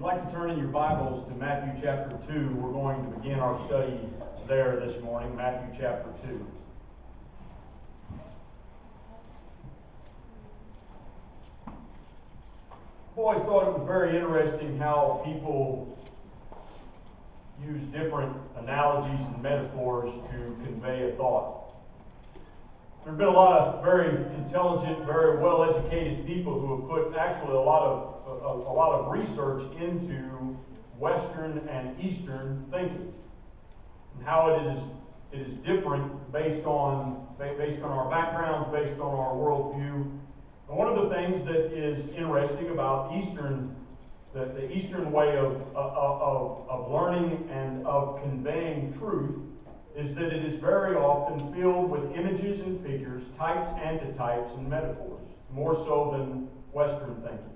like to turn in your Bibles to Matthew chapter 2. We're going to begin our study there this morning, Matthew chapter 2. I've always thought it was very interesting how people use different analogies and metaphors to convey a thought. There have been a lot of very intelligent, very well-educated people who have put actually a lot of research into Western and Eastern thinking and how it is different based on our backgrounds, based on our worldview. And one of the things that is interesting about the Eastern way of learning and of conveying truth is that it is very often filled with images and figures, types, antitypes, and metaphors, more so than Western thinking.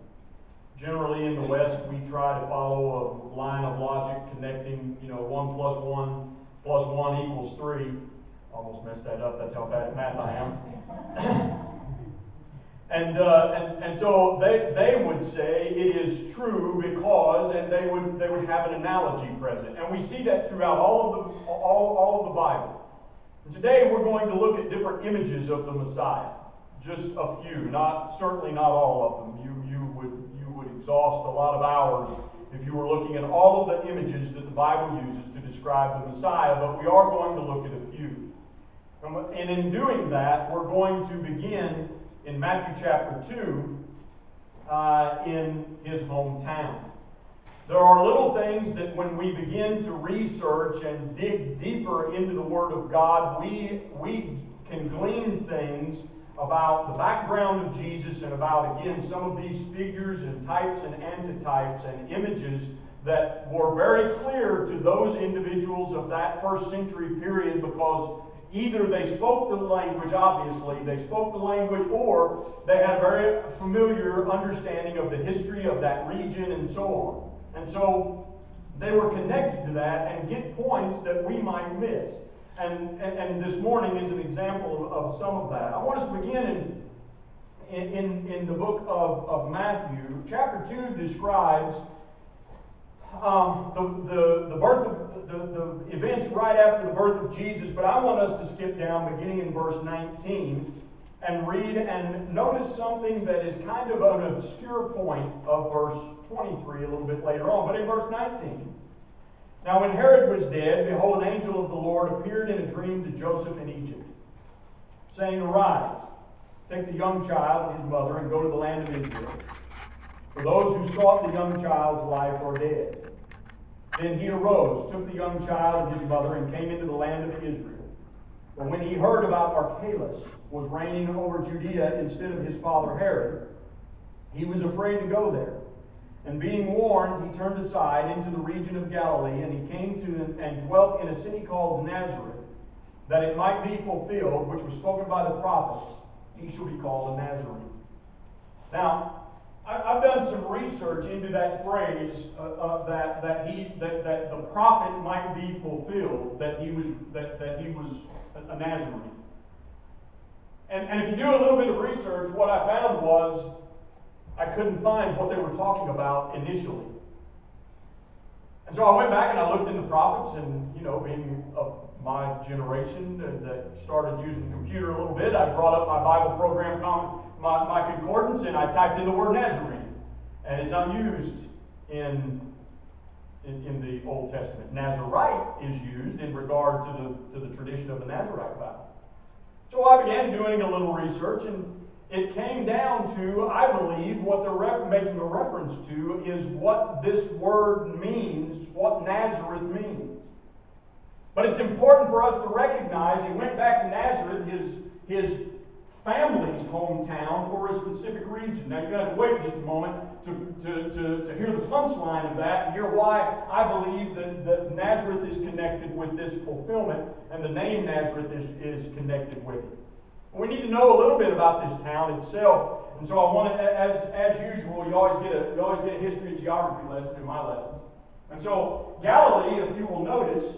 Generally in the West, we try to follow a line of logic connecting, 1 plus 1 plus 1 equals 3. Almost messed that up, that's how bad at math I am. And so they would say it is true because, and they would have an analogy present, and we see that throughout all of the Bible. And today we're going to look at different images of the Messiah, just a few, certainly not all of them. You would exhaust a lot of hours if you were looking at all of the images that the Bible uses to describe the Messiah, but we are going to look at a few. And in doing that, we're going to begin in Matthew chapter 2, in his hometown. There are little things that when we begin to research and dig deeper into the Word of God, we can glean things about the background of Jesus and about, again, some of these figures and types and antitypes and images that were very clear to those individuals of that first century period, because either they spoke the language, obviously, they spoke the language, or they had a very familiar understanding of the history of that region and so on. And so they were connected to that and get points that we might miss. And this morning is an example of some of that. I want us to begin in the book of Matthew. Chapter 2 describes the birth of the events right after the birth of Jesus, but I want us to skip down beginning in verse 19 and read and notice something that is kind of an obscure point of verse 23 a little bit later on. But in verse 19, now when Herod was dead, behold, an angel of the Lord appeared in a dream to Joseph in Egypt, saying, Arise, take the young child and his mother and go to the land of Israel. For those who sought the young child's life are dead. Then he arose, took the young child and his mother, and came into the land of Israel. But when he heard about Archelaus was reigning over Judea instead of his father Herod, he was afraid to go there. And being warned, he turned aside into the region of Galilee, and he came to and dwelt in a city called Nazareth, that it might be fulfilled, which was spoken by the prophets, he shall be called a Nazarene. Now, I've done some research into that phrase that the prophet might be fulfilled, that he was a Nazarene. And if you do a little bit of research, what I found was I couldn't find what they were talking about initially. And so I went back and I looked in the prophets, and being of my generation that started using the computer a little bit, I brought up my Bible program, my concordance, and I typed in the word Nazarene. And it's not used in the Old Testament. Nazarite is used in regard to the tradition of the Nazarite vow. So I began doing a little research, and it came down to, I believe, what they're making a reference to is what this word means, what Nazareth means. But it's important for us to recognize he went back to Nazareth, his family's hometown, for a specific region. Now you're going to have to wait just a moment to hear the punchline of that and hear why I believe that Nazareth is connected with this fulfillment and the name Nazareth is connected with it. We need to know a little bit about this town itself, and so I want to, as usual, you always get a history and geography lesson in my lessons. And so Galilee, if you will notice,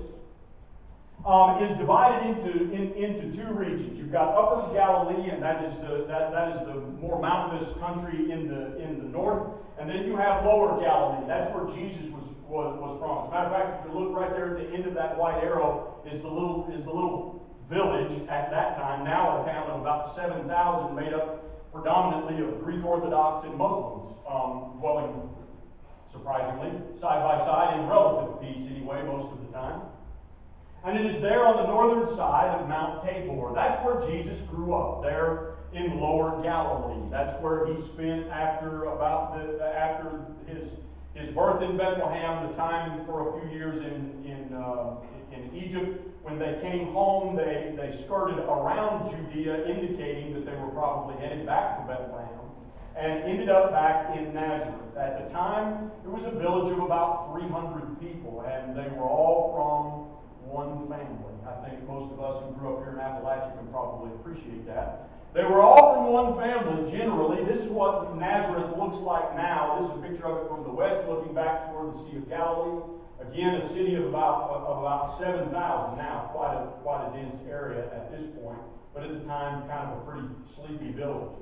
is divided into two regions. You've got Upper Galilee, and that is the more mountainous country in the north, and then you have Lower Galilee. That's where Jesus was from. As a matter of fact, if you look right there at the end of that white arrow, is the little village at that time, now a town of about 7,000, made up predominantly of Greek Orthodox and Muslims, dwelling, surprisingly, side by side in relative peace anyway, most of the time. And it is there on the northern side of Mount Tabor. That's where Jesus grew up, there in Lower Galilee. That's where he spent after his birth in Bethlehem, the time for a few years in Egypt. When they came home, they skirted around Judea, indicating that they were probably headed back to Bethlehem, and ended up back in Nazareth. At the time, it was a village of about 300 people, and they were all from one family. I think most of us who grew up here in Appalachia can probably appreciate that. They were all from one family, generally. This is what Nazareth looks like now. This is a picture of it from the west, looking back toward the Sea of Galilee. Again, a city of about 7,000 now, quite a dense area at this point, but at the time, kind of a pretty sleepy village.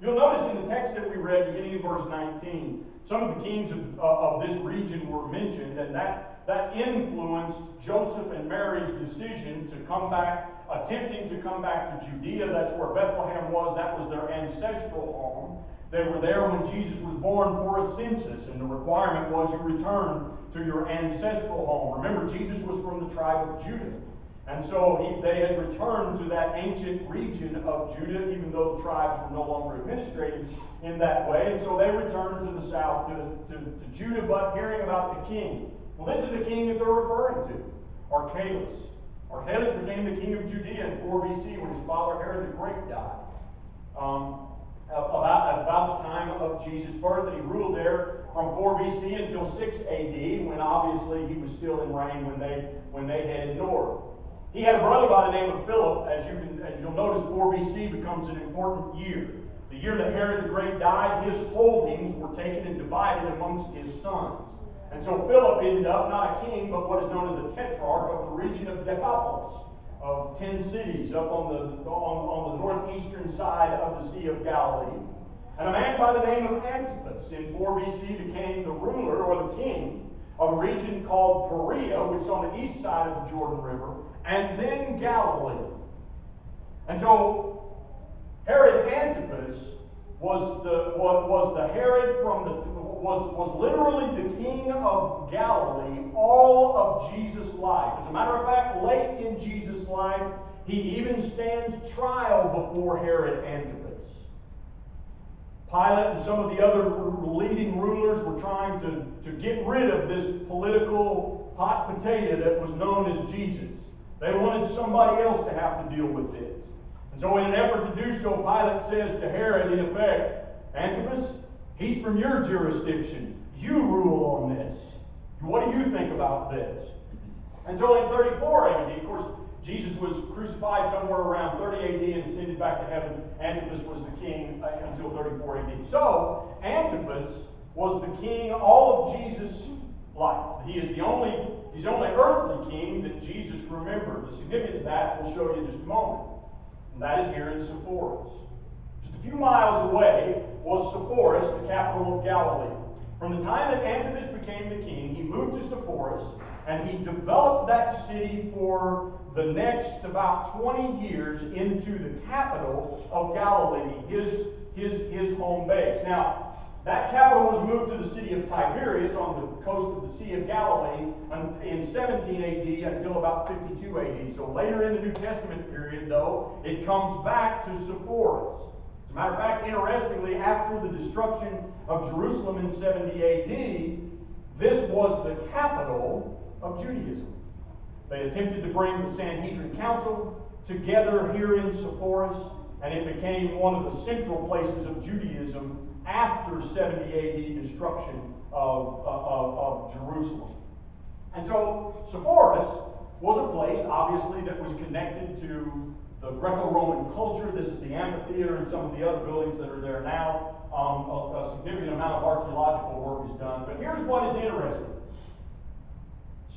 You'll notice in the text that we read, beginning in verse 19, some of the kings of this region were mentioned, and that influenced Joseph and Mary's decision to come back, attempting to come back to Judea. That's where Bethlehem was. That was their ancestral home. They were there when Jesus was born for a census, and the requirement was you return to your ancestral home. Remember, Jesus was from the tribe of Judah. And so they had returned to that ancient region of Judah, even though the tribes were no longer administrated in that way. And so they returned to the south, to Judah, but hearing about the king. Well, this is the king that they're referring to, Archelaus. Archelaus became the king of Judea in 4 BC when his father Herod the Great died. About the time of Jesus' birth, and he ruled there from 4 BC until 6 AD, when obviously he was still in reign when they headed north. He had a brother by the name of Philip. As you'll notice, 4 BC becomes an important year. The year that Herod the Great died, his holdings were taken and divided amongst his sons. And so Philip ended up not a king, but what is known as a tetrarch of the region of Decapolis, of 10 cities up on the northeastern side of the Sea of Galilee. And a man by the name of Antipas in 4 BC became the ruler, or the king, of a region called Perea, which is on the east side of the Jordan River, and then Galilee. And so Herod Antipas was literally the king of Galilee all of Jesus' life. As a matter of fact, late in Jesus' life, he even stands trial before Herod Antipas. Pilate and some of the other leading rulers were trying to get rid of this political hot potato that was known as Jesus. They wanted somebody else to have to deal with this. And so in an effort to do so, Pilate says to Herod, in effect, Antipas, he's from your jurisdiction. You rule on this. What do you think about this? And so in 34 AD, of course, Jesus was crucified somewhere around 30 AD and ascended back to heaven. Antipas was the king until 34 AD. So, Antipas was the king all of Jesus' life. He's the only earthly king that Jesus remembered. The significance of that we'll show you in just a moment. And that is here in Sepphoris. Just a few miles away was Sepphoris, the capital of Galilee. From the time that Antipas became the king, he moved to Sepphoris, and he developed that city for the next about 20 years into the capital of Galilee, his home base. Now, that capital was moved to the city of Tiberias on the coast of the Sea of Galilee in 17 AD until about 52 AD. So later in the New Testament period, though, it comes back to Sepphoris. As a matter of fact, interestingly, after the destruction of Jerusalem in 70 AD, this was the capital of Judaism. They attempted to bring the Sanhedrin Council together here in Sepphoris, and it became one of the central places of Judaism after 70 AD destruction of Jerusalem. And so Sepphoris was a place, obviously, that was connected to the Greco-Roman culture. This is the amphitheater and some of the other buildings that are there now. A significant amount of archaeological work is done. But here's what is interesting.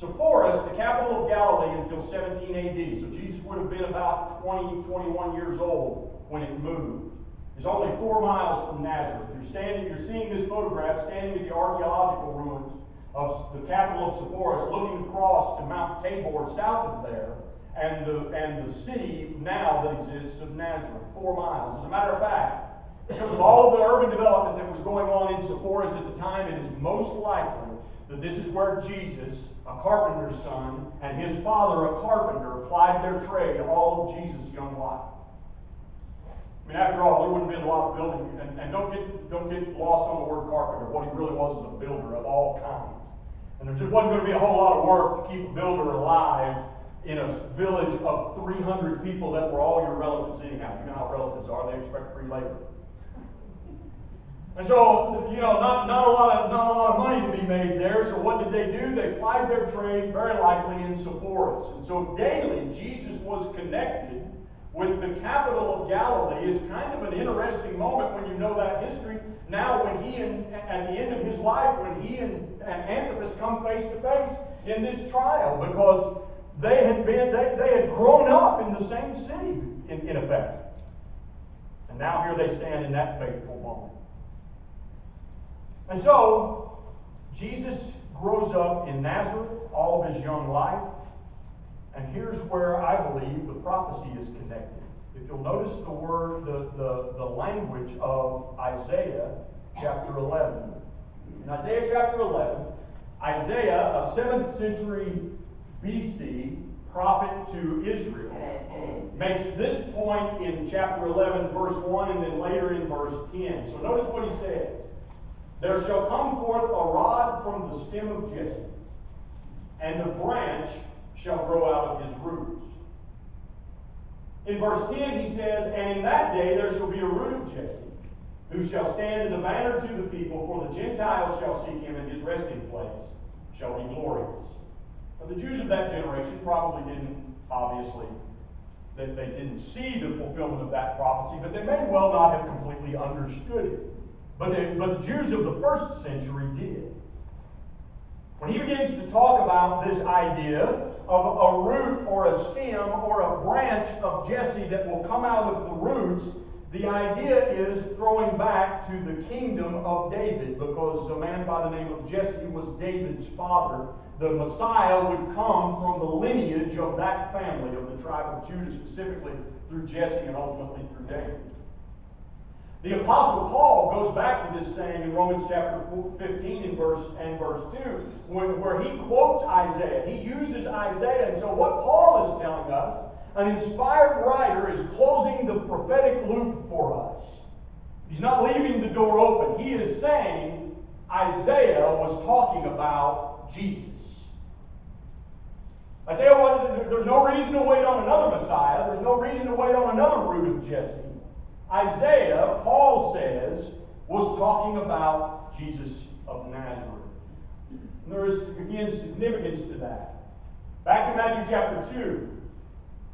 Sepphoris, the capital of Galilee, until 17 AD. So Jesus would have been about 20, 21 years old when it moved. It's only 4 miles from Nazareth. You're seeing this photograph standing at the archaeological ruins of the capital of Sepphoris, looking across to Mount Tabor south of there, and the city now that exists of Nazareth, 4 miles. As a matter of fact, because of all of the urban development that was going on in Sepphoris at the time, it is most likely that this is where Jesus, a carpenter's son, and his father, a carpenter, applied their trade all of Jesus' young life. I mean, after all, there wouldn't have been a lot of building, and don't get lost on the word carpenter. What he really was a builder of all kinds. And there just wasn't going to be a whole lot of work to keep a builder alive in a village of 300 people that were all your relatives anyhow. You know how relatives are, they expect free labor. And so, not a lot of money to be made there. So what did they do? They plied their trade, very likely in Sepphoris. And so daily, Jesus was connected with the capital of Galilee. It's kind of an interesting moment when you know that history. Now, when at the end of his life, when he and Antipas come face to face in this trial, because they had grown up in the same city, in effect. And now here they stand in that fateful moment. And so, Jesus grows up in Nazareth all of his young life. And here's where I believe the prophecy is connected. If you'll notice the language of Isaiah chapter 11. In Isaiah chapter 11, Isaiah, a 7th century BC prophet to Israel, makes this point in chapter 11, verse 1, and then later in verse 10. So notice what he says. There shall come forth a rod from the stem of Jesse, and a branch shall grow out of his roots. In verse 10 he says, and in that day there shall be a root of Jesse, who shall stand as a banner to the people, for the Gentiles shall seek him, and his resting place shall be glorious. Now the Jews of that generation probably didn't, obviously, they didn't see the fulfillment of that prophecy, but they may well not have completely understood it. But the Jews of the first century did. When he begins to talk about this idea of a root or a stem or a branch of Jesse that will come out of the roots, the idea is throwing back to the kingdom of David, because a man by the name of Jesse was David's father. The Messiah would come from the lineage of that family, of the tribe of Judah, specifically through Jesse and ultimately through David. The Apostle Paul goes back to this saying in Romans chapter 15 and verse 2, where he quotes Isaiah. He uses Isaiah. And so what Paul is telling us, an inspired writer is closing the prophetic loop for us. He's not leaving the door open. He is saying Isaiah was talking about Jesus. Isaiah was, there's no reason to wait on another Messiah. There's no reason to wait on another root of Jesse. Isaiah, Paul says, was talking about Jesus of Nazareth. And there is, again, significance to that. Back to Matthew chapter 2.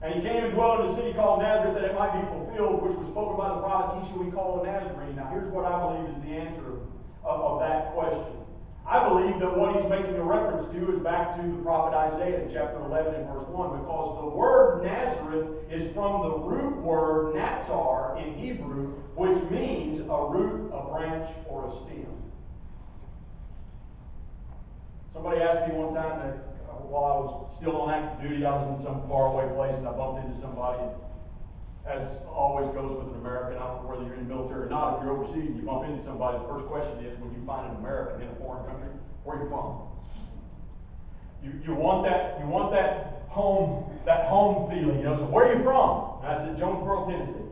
And he came and dwelt in a city called Nazareth, that it might be fulfilled, which was spoken by the prophets, he shall be called a Nazarene. Now here's what I believe is the answer of that question. I believe that what he's making a reference to is back to the prophet Isaiah, chapter 11 and verse 1, because the word Nazareth is from the root word Natsar in Hebrew, which means a root, a branch, or a stem. Somebody asked me one time that while I was still on active duty, I was in some faraway place and I bumped into somebody. As always goes with an American, I don't know whether you're in the military or not, if you're overseas and you bump into somebody, the first question is, when you find an American in a foreign country, where are you from? You want that home feeling, so where are you from? And I said, Jonesboro, Tennessee.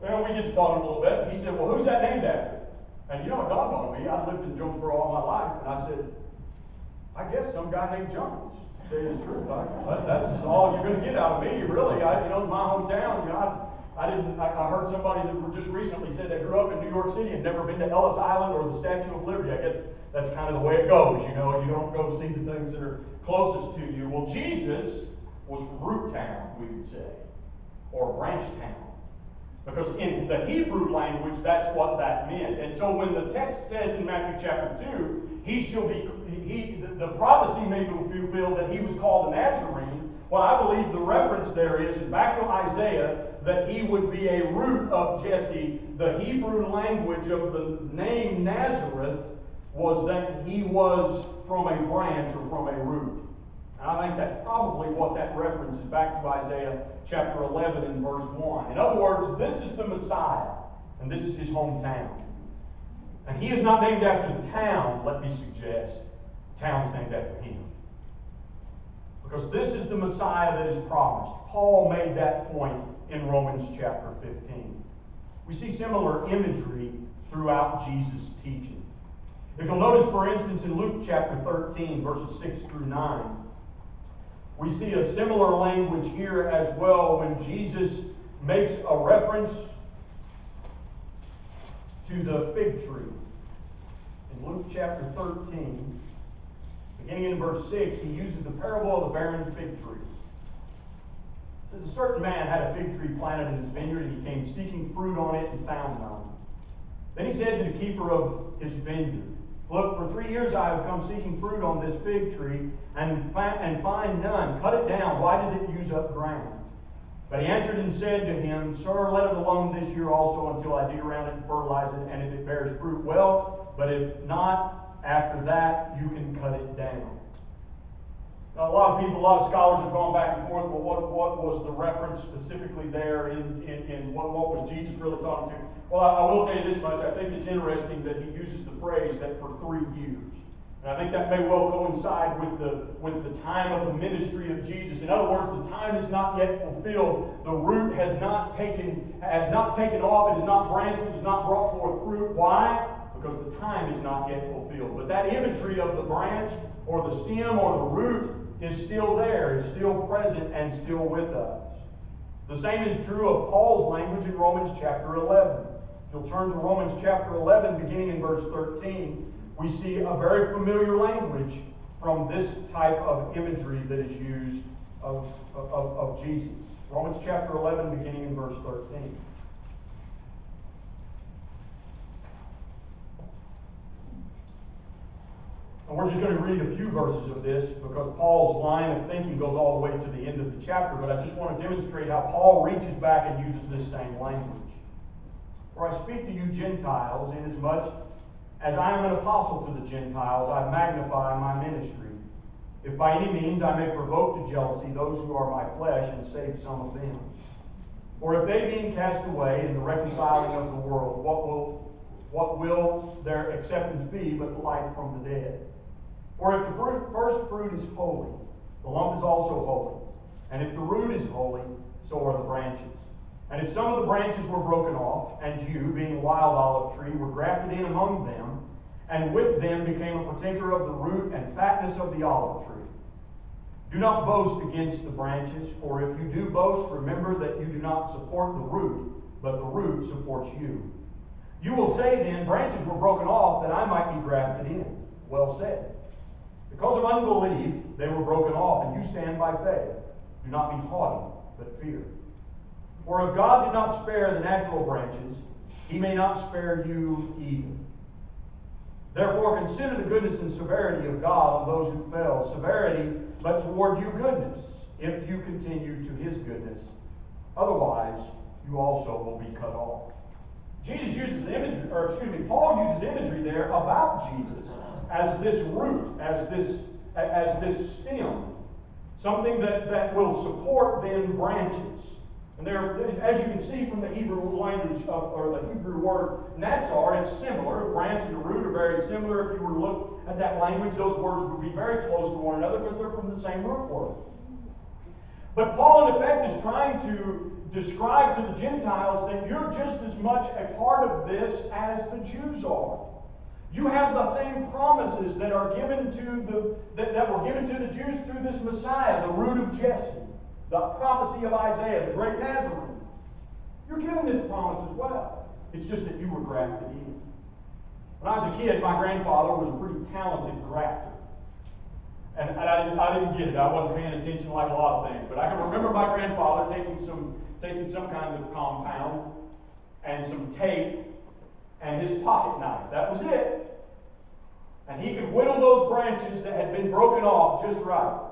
Well, we get to talking a little bit. He said, well, who's that named after? And it dawned on me, I've lived in Jonesboro all my life, and I said, I guess some guy named Jones. To tell you the truth, that's all you're going to get out of me, really. My hometown. I heard somebody that just recently said they grew up in New York City and never been to Ellis Island or the Statue of Liberty. I guess that's kind of the way it goes. You don't go see the things that are closest to you. Well, Jesus was from Root Town, we would say, or Branch Town. Because in the Hebrew language, that's what that meant. And so when the text says in Matthew chapter 2, the the prophecy may be fulfilled that he was called a Nazarene. What I believe the reference there is back to Isaiah, that he would be a root of Jesse. The Hebrew language of the name Nazareth was that he was from a branch or from a root. And I think that's probably what that reference is, back to Isaiah chapter 11 and verse 1. In other words, this is the Messiah, and this is his hometown. And he is not named after the town, let me suggest. The town is named after him. Because this is the Messiah that is promised. Paul made that point in Romans chapter 15. We see similar imagery throughout Jesus' teaching. If you'll notice, for instance, in Luke chapter 13, verses 6 through 9, we see a similar language here as well when Jesus makes a reference to the fig tree. In Luke chapter 13, beginning in verse 6, he uses the parable of the barren fig tree. It says, a certain man had a fig tree planted in his vineyard, and he came seeking fruit on it and found none. Then he said to the keeper of his vineyard, look, for 3 years I have come seeking fruit on this fig tree, and find none. Cut it down. Why does it use up ground? But he answered and said to him, Sir, let it alone this year also until I dig around it and fertilize it, and if it bears fruit, well, but if not, after that, you can cut it down. Now, a lot of scholars have gone back and forth. Well, what was the reference specifically there in what was Jesus really talking to? Well, I will tell you this much. I think it's interesting that he uses the phrase that for 3 years. And I think that may well coincide with the time of the ministry of Jesus. In other words, the time is not yet fulfilled. The root has not taken off. It is not branched. It has not brought forth fruit. Why? Because the time is not yet fulfilled. But that imagery of the branch or the stem or the root is still there, is still present, and still with us. The same is true of Paul's language in Romans chapter 11. If you'll turn to Romans chapter 11, beginning in verse 13, we see a very familiar language from this type of imagery that is used of Jesus. Romans chapter 11, beginning in verse 13. And we're just going to read a few verses of this because Paul's line of thinking goes all the way to the end of the chapter, but I just want to demonstrate how Paul reaches back and uses this same language. For I speak to you Gentiles, inasmuch as I am an apostle to the Gentiles, I magnify my ministry. If by any means I may provoke to jealousy those who are my flesh and save some of them. For if they being cast away in the reconciling of the world, what will their acceptance be but life from the dead? For if the first fruit is holy, the lump is also holy. And if the root is holy, so are the branches. And if some of the branches were broken off, and you, being a wild olive tree, were grafted in among them, and with them became a partaker of the root and fatness of the olive tree. Do not boast against the branches, for if you do boast, remember that you do not support the root, but the root supports you. You will say then, branches were broken off that I might be grafted in. Well said. Because of unbelief, they were broken off, and you stand by faith. Do not be haughty, but fear. For if God did not spare the natural branches, he may not spare you either. Therefore consider the goodness and severity of God on those who fell. Severity, but toward you goodness, if you continue to his goodness. Otherwise, you also will be cut off. Paul uses imagery there about Jesus as this root, as this stem, something that will support then branches. And there, as you can see from the Hebrew language or the Hebrew word natsar, it's similar. A branch and a root are very similar. If you were to look at that language, those words would be very close to one another because they're from the same root word. But Paul, in effect, is trying to describe to the Gentiles that you're just as much a part of this as the Jews are. You have the same promises that are given to that were given to the Jews through this Messiah, the root of Jesse, the prophecy of Isaiah, the great Nazarene. You're given this promise as well. It's just that you were grafted in. When I was a kid, my grandfather was a pretty talented grafter. And I didn't get it. I wasn't paying attention like a lot of things. But I can remember my grandfather taking some kind of compound and some tape and his pocket knife. That was it. And he could whittle those branches that had been broken off just right.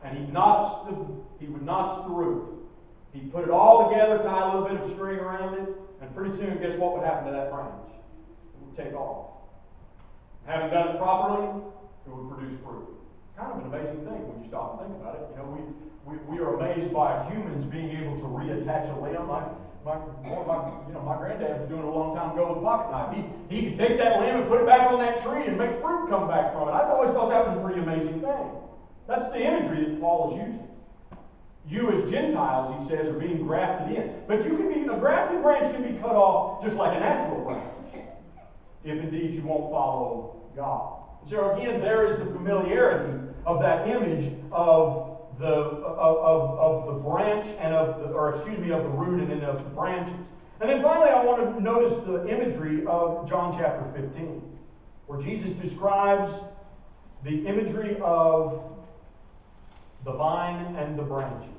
And he would notch the root. He'd put it all together, tie a little bit of string around it, and pretty soon, guess what would happen to that branch? It would take off. Having done it properly, it would produce fruit. Kind of an amazing thing when you stop and think about it. You know, we are amazed by humans being able to reattach a limb. My granddad was doing it a long time ago with a pocket knife. He could take that limb and put it back on that tree and make fruit come back from it. I've always thought that was a pretty amazing thing. That's the imagery that Paul is using. You as Gentiles, he says, are being grafted in. But a grafted branch can be cut off just like a natural branch, if indeed you won't follow God. So again, there is the familiarity of that image of the branch and of the root and then of the branches. And then finally, I want to notice the imagery of John chapter 15, where Jesus describes the imagery of the vine and the branches.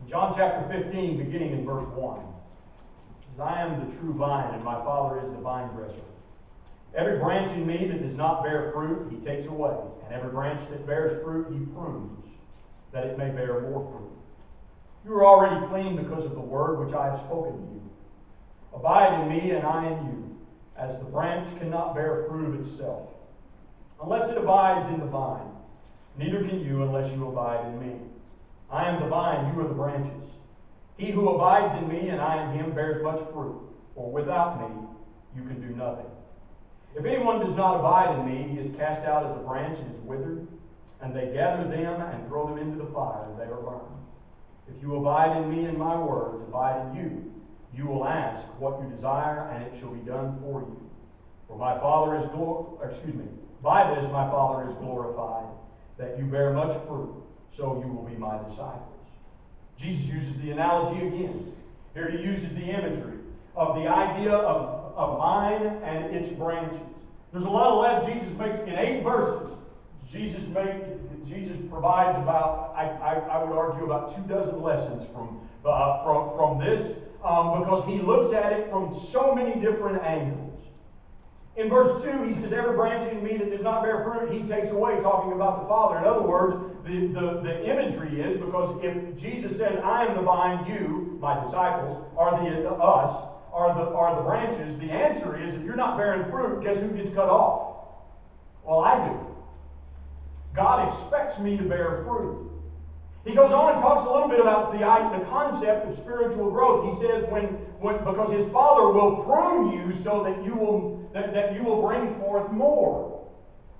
In John chapter 15, beginning in verse 1, it says, I am the true vine, and my Father is the vine dresser. Every branch in me that does not bear fruit, he takes away. And every branch that bears fruit, he prunes, that it may bear more fruit. You are already clean because of the word which I have spoken to you. Abide in me, and I in you, as the branch cannot bear fruit of itself, unless it abides in the vine. Neither can you unless you abide in me. I am the vine, you are the branches. He who abides in me, and I in him, bears much fruit, for without me you can do nothing. If anyone does not abide in me, he is cast out as a branch and is withered, and they gather them and throw them into the fire, and they are burned. If you abide in me and my words abide in you, you will ask what you desire, and it shall be done for you. For my Father is by this my Father is glorified, that you bear much fruit, so you will be my disciples. Jesus uses the analogy again. Here he uses the imagery of the idea of a vine and its branches. There's a lot of left Jesus makes in 8 verses. Jesus provides about, I would argue, about 24 lessons from this, because he looks at it from so many different angles. In verse 2, he says, every branch in me that does not bear fruit, he takes away, talking about the Father. In other words, the imagery is, because if Jesus says, I am the vine, you, my disciples, are the branches, the answer is, if you're not bearing fruit, guess who gets cut off? Well, I do. God expects me to bear fruit. He goes on and talks a little bit about the concept of spiritual growth. He says, because his Father will prune you so that you will bring forth more.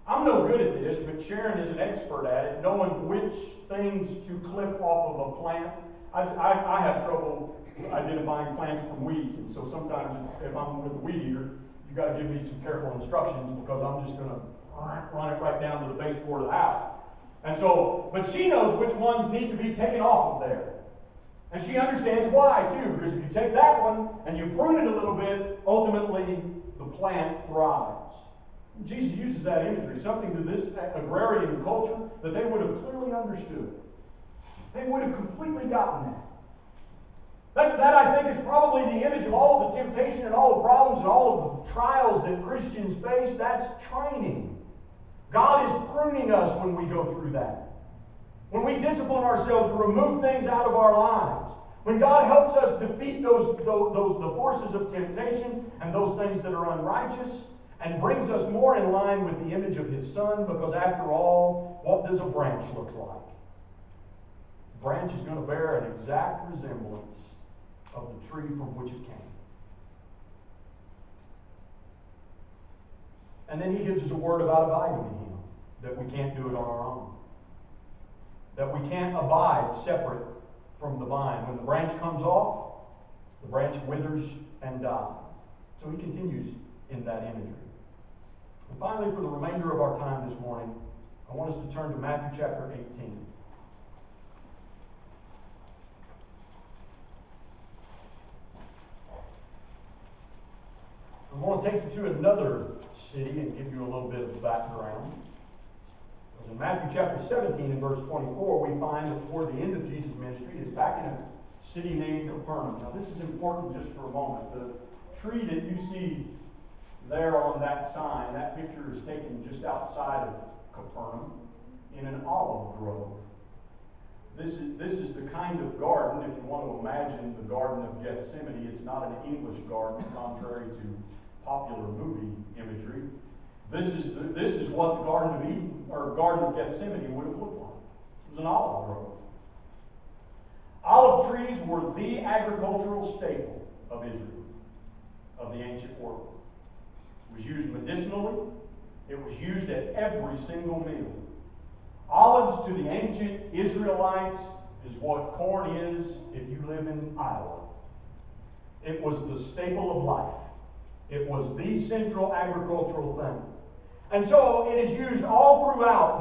I'm no good at this, but Sharon is an expert at it, knowing which things to clip off of a plant. I have trouble identifying plants from weeds, and so sometimes if I'm with a weed eater, you got to give me some careful instructions, because I'm just going to run it right down to the baseboard of the house. And so, but she knows which ones need to be taken off of there. And she understands why, too, because if you take that one and you prune it a little bit, ultimately the plant thrives. And Jesus uses that imagery, something to this agrarian culture that they would have clearly understood. They would have completely gotten that. That I think is probably the image of all of the temptation and all the problems and all of the trials that Christians face. That's training. God is pruning us when we go through that. When we discipline ourselves to remove things out of our lives. When God helps us defeat the forces of temptation and those things that are unrighteous, and brings us more in line with the image of his Son, because after all, what does a branch look like? A branch is going to bear an exact resemblance of the tree from which it came. And then he gives us a word about abiding in him, that we can't do it on our own. That we can't abide separate from the vine. When the branch comes off, the branch withers and dies. So he continues in that imagery. And finally, for the remainder of our time this morning, I want us to turn to Matthew chapter 18. I want to take you to another city and give you a little bit of background. In Matthew chapter 17 and verse 24, we find that toward the end of Jesus' ministry, he is back in a city named Capernaum. Now this is important just for a moment. The tree that you see there on that sign, that picture is taken just outside of Capernaum in an olive grove. This is the kind of garden, if you want to imagine the Garden of Gethsemane, it's not an English garden, contrary to popular movie imagery. This is what the Garden of Eden, or Garden of Gethsemane would have looked like. It was an olive grove. Olive trees were the agricultural staple of Israel, of the ancient world. It was used medicinally. It was used at every single meal. Olives to the ancient Israelites is what corn is if you live in Iowa. It was the staple of life. It was the central agricultural thing. And so it is used all throughout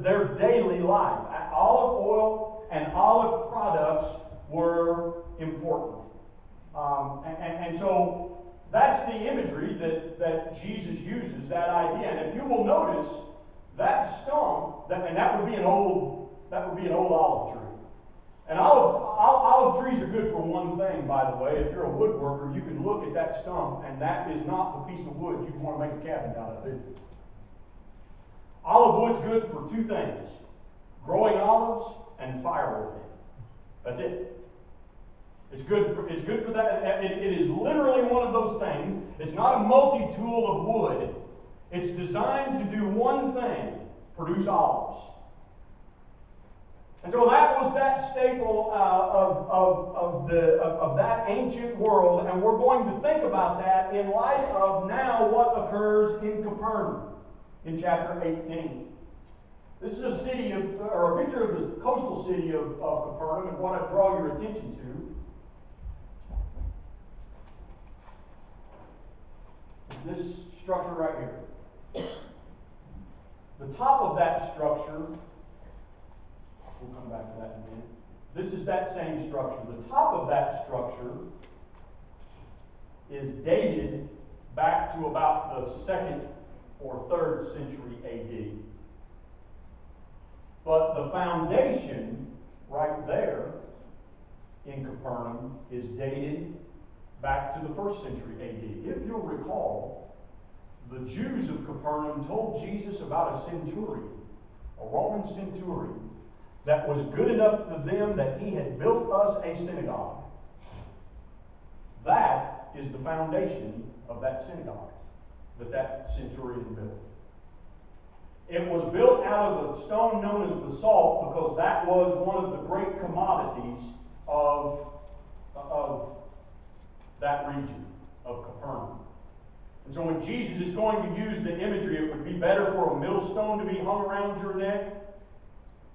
their daily life. Olive oil and olive products were important. And so that's the imagery that Jesus uses, that idea. And if you will notice, that stump, and that would be an old olive tree. And olive trees are good for one thing, by the way. If you're a woodworker, you can look at that stump, and that is not the piece of wood you want to make a cabinet out of, is it? Olive wood's good for two things: growing olives and firewood. That's it. It's good for that. It is literally one of those things. It's not a multi-tool of wood. It's designed to do one thing: produce olives. And so that was that staple of that ancient world, and we're going to think about that in light of now what occurs in Capernaum in chapter 18. This is a picture of the coastal city of Capernaum, and what I draw your attention to is this structure right here. The top of that structure, we'll come back to that in a minute. This is that same structure. The top of that structure is dated back to about the 2nd or 3rd century AD. But the foundation right there in Capernaum is dated back to the 1st century AD. If you'll recall, the Jews of Capernaum told Jesus about a centurion, a Roman centurion, that was good enough for them that he had built us a synagogue. That is the foundation of that synagogue that centurion built. It was built out of a stone known as basalt because that was one of the great commodities of that region of Capernaum. And so when Jesus is going to use the imagery, it would be better for a millstone to be hung around your neck.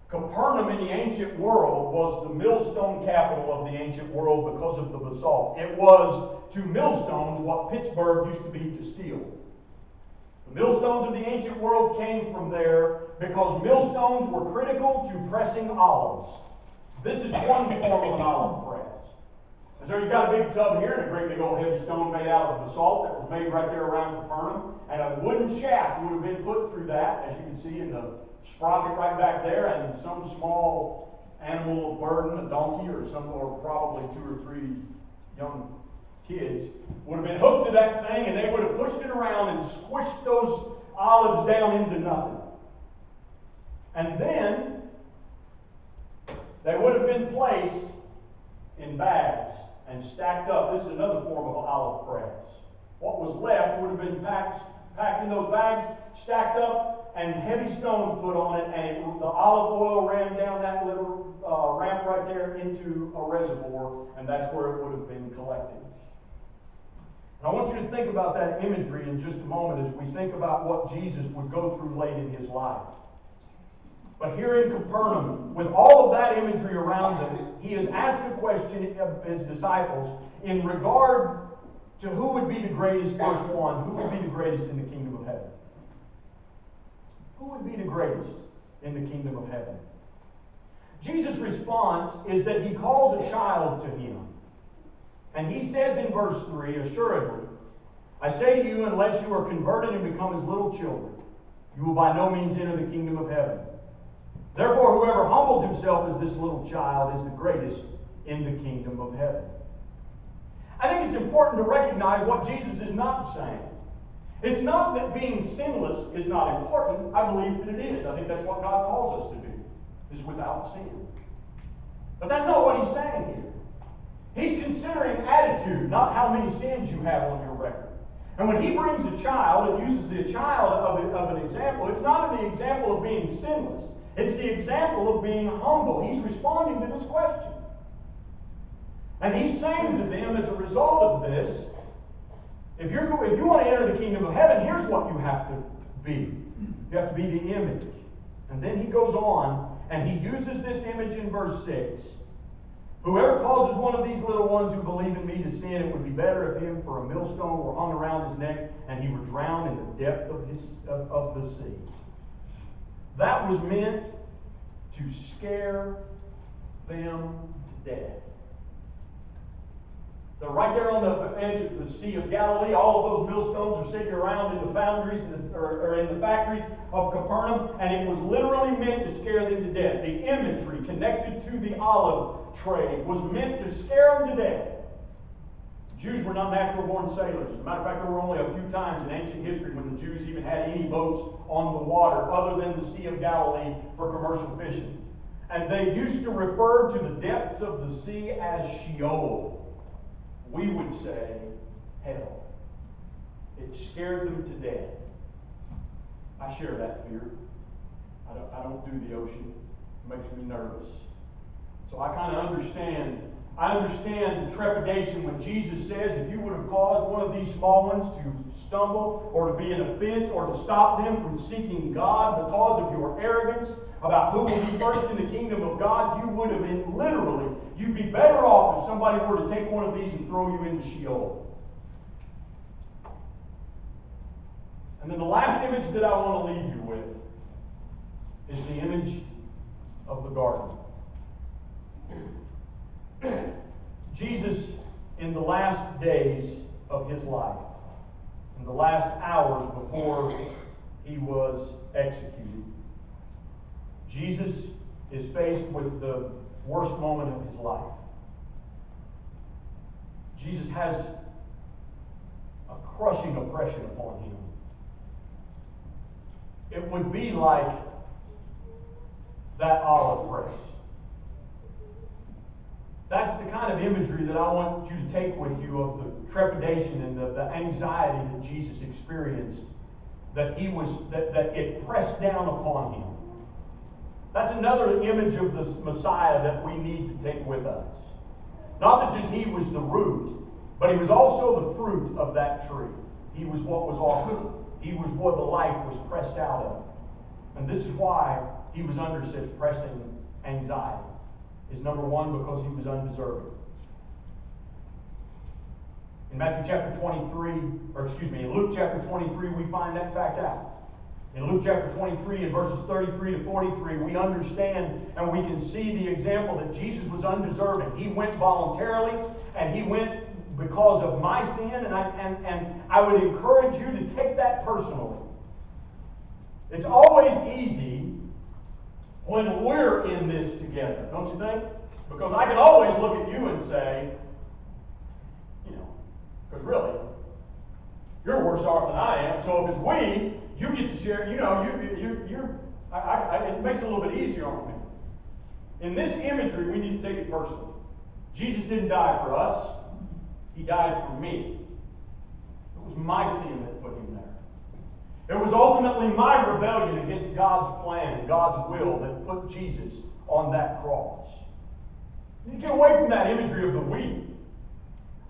Capernaum in the ancient world was the millstone capital of the ancient world because of the basalt. It was to millstones what Pittsburgh used to be to steel. The millstones of the ancient world came from there because millstones were critical to pressing olives. This is one form of an olive press. And so you've got a big tub here and a great big old heavy stone made out of basalt that was made right there around Capernaum. And a wooden shaft would have been put through that, as you can see in the sprocket right back there, and some small animal of burden, a donkey or probably 2 or 3 young kids, would have been hooked to that thing, and they would have pushed it around and squished those olives down into nothing. And then they would have been placed in bags and stacked up. This is another form of an olive press. What was left would have been packed in those bags, stacked up, and heavy stones put on it, and the olive oil ran down that little ramp right there into a reservoir, and that's where it would have been collected. And I want you to think about that imagery in just a moment as we think about what Jesus would go through late in his life. But here in Capernaum, with all of that imagery around him, he has asked a question of his disciples in regard to who would be the greatest, verse 1, who would be the greatest in the kingdom of heaven? Who would be the greatest in the kingdom of heaven? Jesus' response is that he calls a child to him. And he says in verse 3, assuredly, I say to you, unless you are converted and become as little children, you will by no means enter the kingdom of heaven. Therefore, whoever humbles himself as this little child is the greatest in the kingdom of heaven. I think it's important to recognize what Jesus is not saying. It's not that being sinless is not important. I believe that it is. I think that's what God calls us to do, is without sin. But that's not what he's saying here. He's considering attitude, not how many sins you have on your record. And when he brings a child and uses the child of an example, it's not the example of being sinless. It's the example of being humble. He's responding to this question. And he's saying to them, as a result of this, if you want to enter the kingdom of heaven, here's what you have to be. You have to be the image. And then he goes on, and he uses this image in verse 6. Whoever causes one of these little ones who believe in me to sin, it would be better if him for a millstone were hung around his neck, and he were drowned in the depth of the sea. That was meant to scare them to death. They're right there on the edge of the Sea of Galilee. All of those millstones are sitting around in the foundries or in the factories of Capernaum, and it was literally meant to scare them to death. The imagery connected to the olive trade was meant to scare them to death. Jews were not natural-born sailors. As a matter of fact, there were only a few times in ancient history when the Jews even had any boats on the water other than the Sea of Galilee for commercial fishing. And they used to refer to the depths of the sea as Sheol. We would say hell. It scared them to death. I share that fear. I don't do the ocean. It makes me nervous. So I kind of understand. I understand the trepidation when Jesus says, if you would have caused one of these small ones to stumble or to be an offense or to stop them from seeking God because of your arrogance about who will be first in the kingdom of God, you would have been literally, you'd be better off if somebody were to take one of these and throw you into Sheol. And then the last image that I want to leave you with is the image of the garden. Jesus, in the last days of his life, in the last hours before he was executed, Jesus is faced with the worst moment of his life. Jesus has a crushing oppression upon him. It would be like that olive press. That's the kind of imagery that I want you to take with you of the trepidation and the anxiety that Jesus experienced, that it pressed down upon him. That's another image of the Messiah that we need to take with us. Not that just he was the root, but he was also the fruit of that tree. He was what was offered. He was what the life was pressed out of. And this is why he was under such pressing anxiety. Is number one, because he was undeserving. In in Luke chapter 23, we find that fact out. In Luke chapter 23, in verses 33 to 43, we understand and we can see the example that Jesus was undeserving. He went voluntarily, and he went because of my sin, and I would encourage you to take that personally. It's always easy when we're in this together, don't you think? Because I can always look at you and say, because really, you're worse off than I am. So if it's we, you get to share. It makes it a little bit easier on me. In this imagery, we need to take it personally. Jesus didn't die for us; he died for me. It was my sin that put him there. It was ultimately my rebellion against God's plan and God's will that put Jesus on that cross. You get away from that imagery of the we.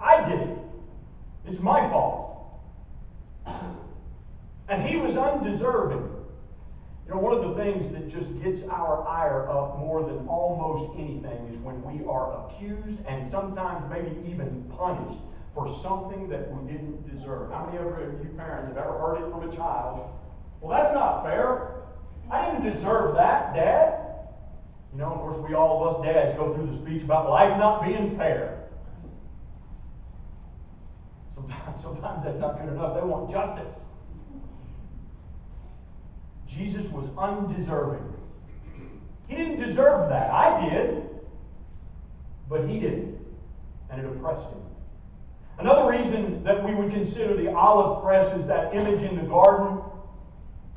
I did it. It's my fault. And he was undeserving. One of the things that just gets our ire up more than almost anything is when we are accused and sometimes maybe even punished for something that we didn't deserve. How many of you parents have ever heard it from a child? Well, that's not fair. I didn't deserve that, Dad. Of course, all of us dads go through the speech about life not being fair. Sometimes that's not good enough. They want justice. Jesus was undeserving. He didn't deserve that. I did. But he didn't. And it oppressed him. Another reason that we would consider the olive press as that image in the garden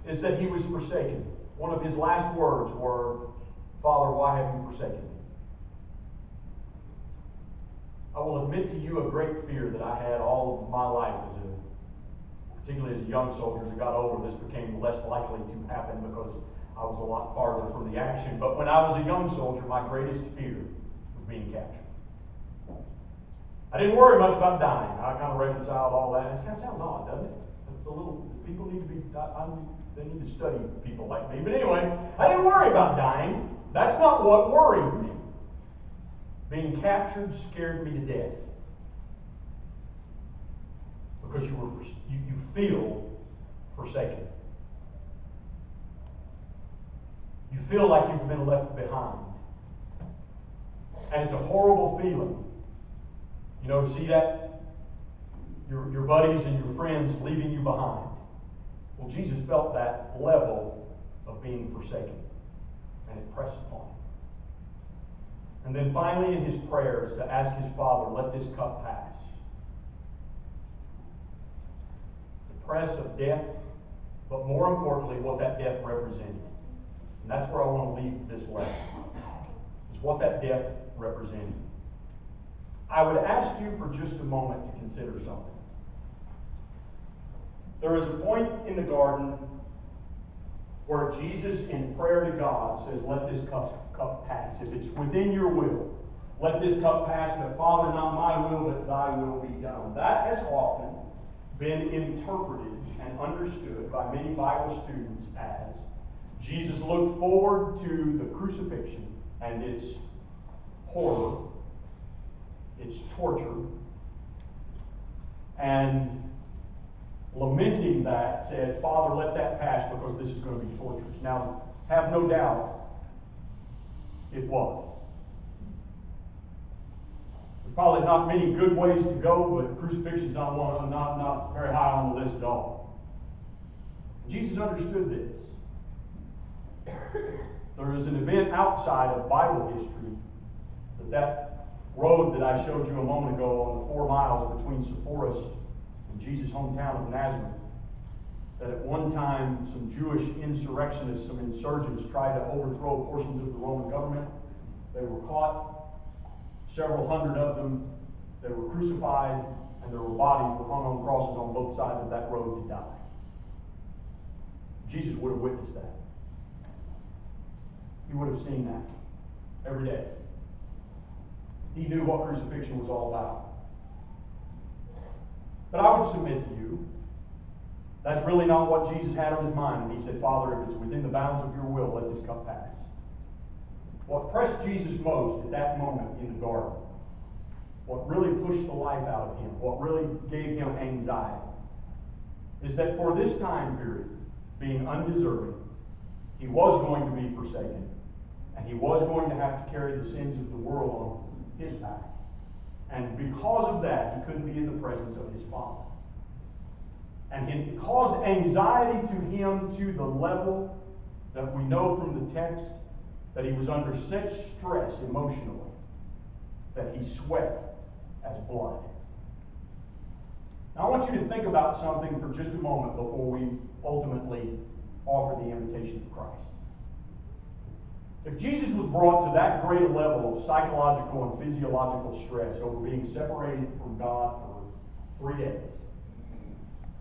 is that he was forsaken. One of his last words were, "Father, why have you forsaken me?" I will admit to you a great fear that I had all of my life, particularly as a young soldier. As I got older, this became less likely to happen because I was a lot farther from the action. But when I was a young soldier, my greatest fear was being captured. I didn't worry much about dying. I kind of reconciled all that. It kind of sounds odd, doesn't it? It's a little, people need to be, they need to study people like me. But anyway, I didn't worry about dying. That's not what worried me. Being captured scared me to death. Because you feel forsaken. You feel like you've been left behind. And it's a horrible feeling. You know, to see that? Your buddies and your friends leaving you behind. Well, Jesus felt that level of being forsaken. And it pressed upon him. And then finally in his prayers to ask his Father, let this cup pass. The press of death, but more importantly, what that death represented. And that's where I want to leave this lesson. Is what that death represented. I would ask you for just a moment to consider something. There is a point in the garden where Jesus, in prayer to God, says, let this cup pass. If it's within your will, let this cup pass, but Father, not my will, but thy will be done. That has often been interpreted and understood by many Bible students as Jesus looked forward to the crucifixion and its horror, its torture, and lamenting that, said, Father, let that pass because this is going to be torturous. Now, have no doubt it was. There's probably not many good ways to go, but crucifixion is not very high on the list at all. Jesus understood this. There is an event outside of Bible history that road that I showed you a moment ago on the 4 miles between Sepphoris and Jesus' hometown of Nazareth, that at one time some Jewish insurrectionists, some insurgents, tried to overthrow portions of the Roman government. They were caught, several hundred of them. They were crucified, and their bodies were hung on crosses on both sides of that road to die. Jesus would have witnessed that. He would have seen that every day. He knew what crucifixion was all about. But I would submit to you, that's really not what Jesus had on his mind. And he said, Father, if it's within the bounds of your will, let this cup pass. What pressed Jesus most at that moment in the garden, what really pushed the life out of him, what really gave him anxiety, is that for this time period, being undeserving, he was going to be forsaken, and he was going to have to carry the sins of the world on his back. And because of that, he couldn't be in the presence of his Father. And it caused anxiety to him to the level that we know from the text that he was under such stress emotionally that he sweat as blood. Now I want you to think about something for just a moment before we ultimately offer the invitation of Christ. If Jesus was brought to that great a level of psychological and physiological stress over being separated from God for 3 days,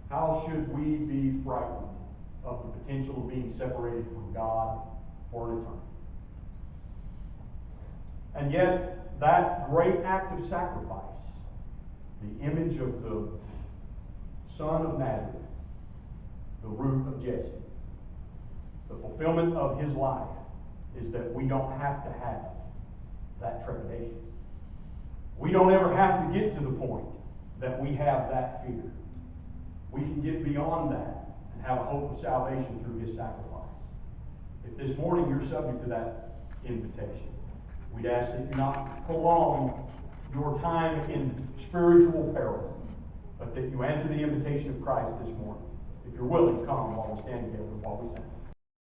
how should we be frightened of the potential of being separated from God for an eternity? And yet, that great act of sacrifice, the image of the Son of Nazareth, the root of Jesse, the fulfillment of his life, is that we don't have to have that trepidation. We don't ever have to get to the point that we have that fear. We can get beyond that and have a hope of salvation through his sacrifice. If this morning you're subject to that invitation, we'd ask that you not prolong your time in spiritual peril, but that you answer the invitation of Christ this morning. If you're willing, come while we stand together, while we sing.